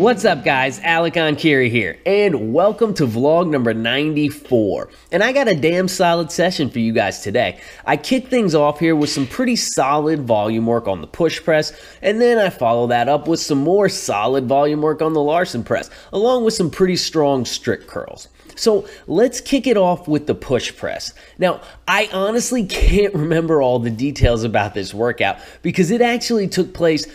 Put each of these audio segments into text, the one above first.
What's up guys, Enkiri here, and welcome to vlog number 94. And I got a damn solid session for you guys today. I kick things off here with some pretty solid volume work on the push press, and then I follow that up with some more solid volume work on the Larsen press, along with some pretty strong strict curls. So let's kick it off with the push press. Now, I honestly can't remember all the details about this workout because it actually took place,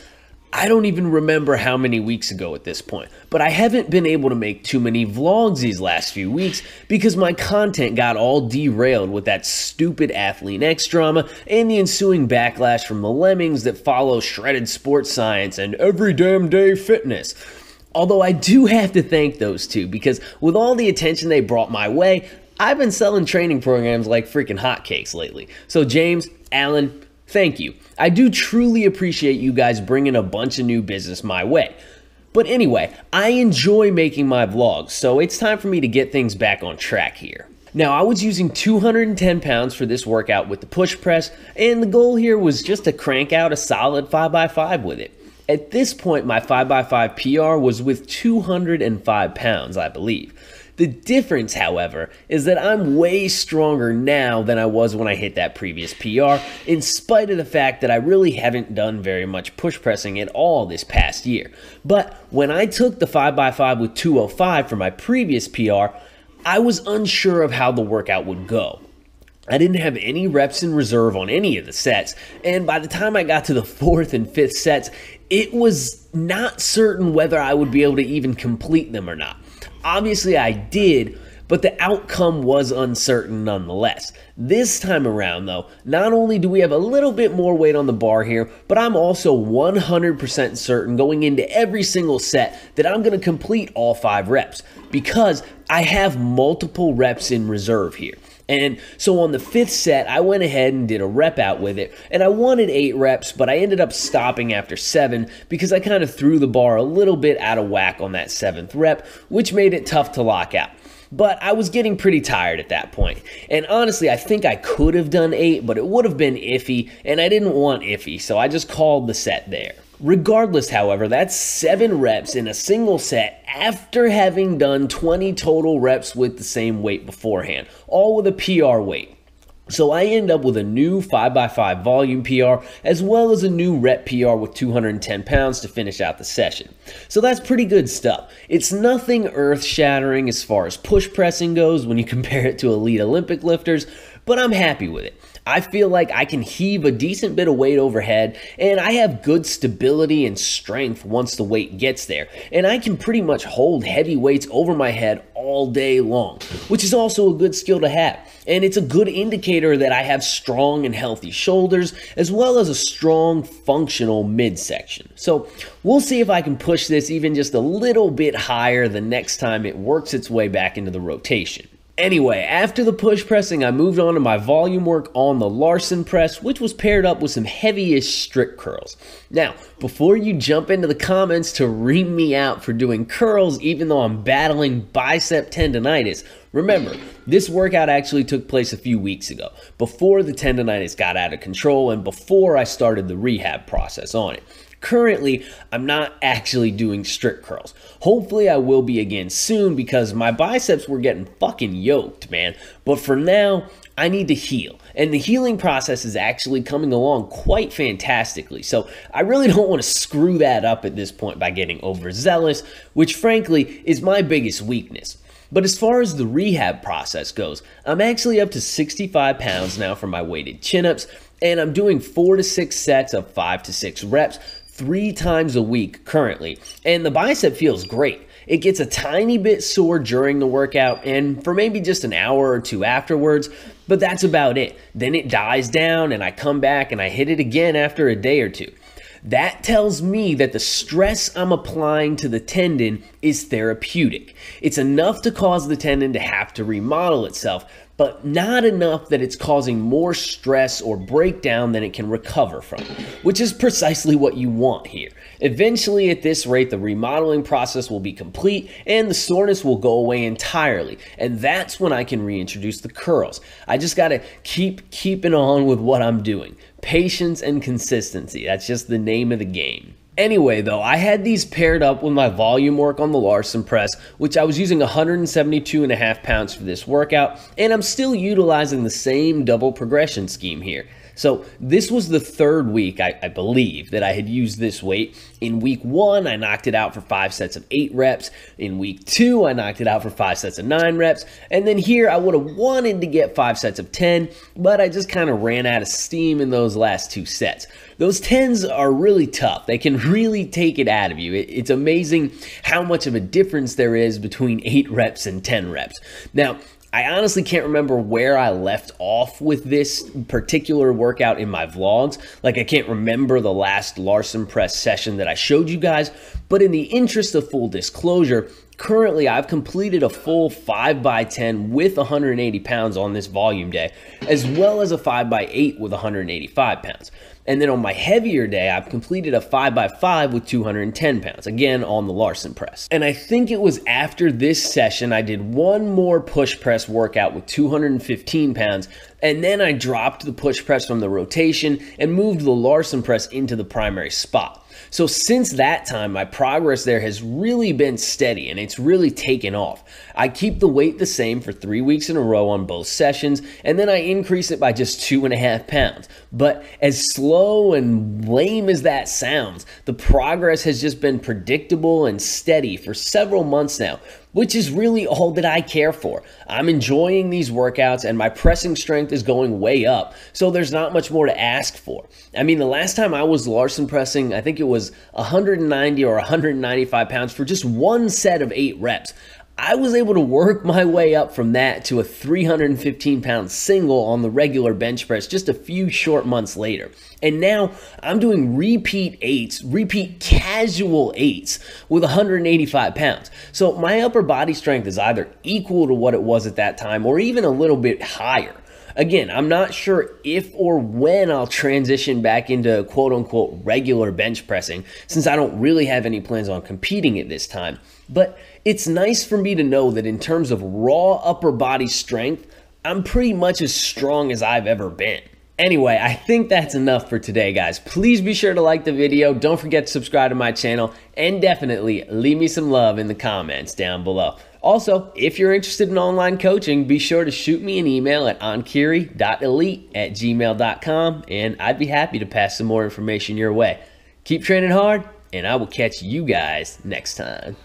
I don't even remember how many weeks ago at this point, but I haven't been able to make too many vlogs these last few weeks because my content got all derailed with that stupid Athlete X drama and the ensuing backlash from the lemmings that follow shredded sports science and every damn day fitness. Although I do have to thank those two because with all the attention they brought my way, I've been selling training programs like freaking hotcakes lately. So James, Alan, thank you. I do truly appreciate you guys bringing a bunch of new business my way. But anyway, I enjoy making my vlogs, so it's time for me to get things back on track here. Now, I was using 210 pounds for this workout with the push press, and the goal here was just to crank out a solid 5x5 with it. At this point, my 5x5 PR was with 205 pounds, I believe. The difference, however, is that I'm way stronger now than I was when I hit that previous PR, in spite of the fact that I really haven't done very much push pressing at all this past year. But when I took the 5x5 with 205 for my previous PR, I was unsure of how the workout would go. I didn't have any reps in reserve on any of the sets, and by the time I got to the 4th and 5th sets, it was not certain whether I would be able to even complete them or not. Obviously I did, but the outcome was uncertain nonetheless. This time around though, not only do we have a little bit more weight on the bar here, but I'm also 100% certain going into every single set that I'm going to complete all 5 reps because I have multiple reps in reserve here. And so on the 5th set, I went ahead and did a rep out with it, and I wanted 8 reps, but I ended up stopping after 7 because I kind of threw the bar a little bit out of whack on that 7th rep, which made it tough to lock out. But I was getting pretty tired at that point, and honestly, I think I could have done 8, but it would have been iffy, and I didn't want iffy, so I just called the set there. Regardless, however, that's 7 reps in a single set after having done 20 total reps with the same weight beforehand, all with a PR weight. So I end up with a new 5x5 volume PR as well as a new rep PR with 210 pounds to finish out the session. So that's pretty good stuff. It's nothing earth-shattering as far as push pressing goes when you compare it to elite Olympic lifters, but I'm happy with it. I feel like I can heave a decent bit of weight overhead, and I have good stability and strength once the weight gets there, and I can pretty much hold heavy weights over my head all day long, which is also a good skill to have, and it's a good indicator that I have strong and healthy shoulders, as well as a strong, functional midsection. So we'll see if I can push this even just a little bit higher the next time it works its way back into the rotation. Anyway, after the push pressing, I moved on to my volume work on the Larsen press, which was paired up with some heavy-ish strict curls. Now, before you jump into the comments to ream me out for doing curls even though I'm battling bicep tendonitis, remember, this workout actually took place a few weeks ago, before the tendonitis got out of control and before I started the rehab process on it. Currently, I'm not actually doing strict curls. Hopefully I will be again soon because my biceps were getting fucking yoked, man. But for now, I need to heal. And the healing process is actually coming along quite fantastically. So I really don't want to screw that up at this point by getting overzealous, which frankly is my biggest weakness. But as far as the rehab process goes, I'm actually up to 65 pounds now for my weighted chin-ups, and I'm doing 4 to 6 sets of 5 to 6 reps 3 times a week currently, and the bicep feels great. It gets a tiny bit sore during the workout and for maybe just an hour or 2 afterwards, but that's about it. Then it dies down and I come back and I hit it again after a day or 2. That tells me that the stress I'm applying to the tendon is therapeutic. It's enough to cause the tendon to have to remodel itself, but not enough that it's causing more stress or breakdown than it can recover from, which is precisely what you want here. Eventually, at this rate, the remodeling process will be complete and the soreness will go away entirely, and that's when I can reintroduce the curls. I just gotta keep keeping on with what I'm doing. Patience and consistency, that's just the name of the game. Anyway, though, I had these paired up with my volume work on the Larsen press, which I was using 172.5 pounds for this workout, and I'm still utilizing the same double progression scheme here. So this was the third week, I believe, that I had used this weight. In week 1, I knocked it out for 5 sets of 8 reps. In week 2, I knocked it out for 5 sets of 9 reps. And then here, I would have wanted to get 5 sets of 10, but I just kind of ran out of steam in those last 2 sets. Those 10s are really tough. They can really take it out of you. It's amazing how much of a difference there is between 8 reps and 10 reps. Now, I honestly can't remember where I left off with this particular workout in my vlogs. Like, I can't remember the last Larsen press session that I showed you guys, but in the interest of full disclosure, currently I've completed a full 5x10 with 180 pounds on this volume day, as well as a 5x8 with 185 pounds. And then on my heavier day, I've completed a 5x5 with 210 pounds, again on the Larsen press. And I think it was after this session, I did one more push press workout with 215 pounds, and then I dropped the push press from the rotation and moved the Larsen press into the primary spot. So since that time, my progress there has really been steady and it's really taken off. I keep the weight the same for 3 weeks in a row on both sessions, and then I increase it by just 2.5 pounds. But as slow and lame as that sounds, the progress has just been predictable and steady for several months now, which is really all that I care for. I'm enjoying these workouts and my pressing strength is going way up, so there's not much more to ask for. I mean, the last time I was Larsen pressing, I think it was 190 or 195 pounds for just one set of 8 reps. I was able to work my way up from that to a 315 pound single on the regular bench press just a few short months later. And now I'm doing repeat 8s, repeat casual 8s with 185 pounds. So my upper body strength is either equal to what it was at that time or even a little bit higher. Again, I'm not sure if or when I'll transition back into quote-unquote regular bench pressing, since I don't really have any plans on competing at this time. But it's nice for me to know that in terms of raw upper body strength, I'm pretty much as strong as I've ever been. Anyway, I think that's enough for today, guys. Please be sure to like the video, don't forget to subscribe to my channel, and definitely leave me some love in the comments down below. Also, if you're interested in online coaching, be sure to shoot me an email at enkiri.elite@gmail.com, and I'd be happy to pass some more information your way. Keep training hard, and I will catch you guys next time.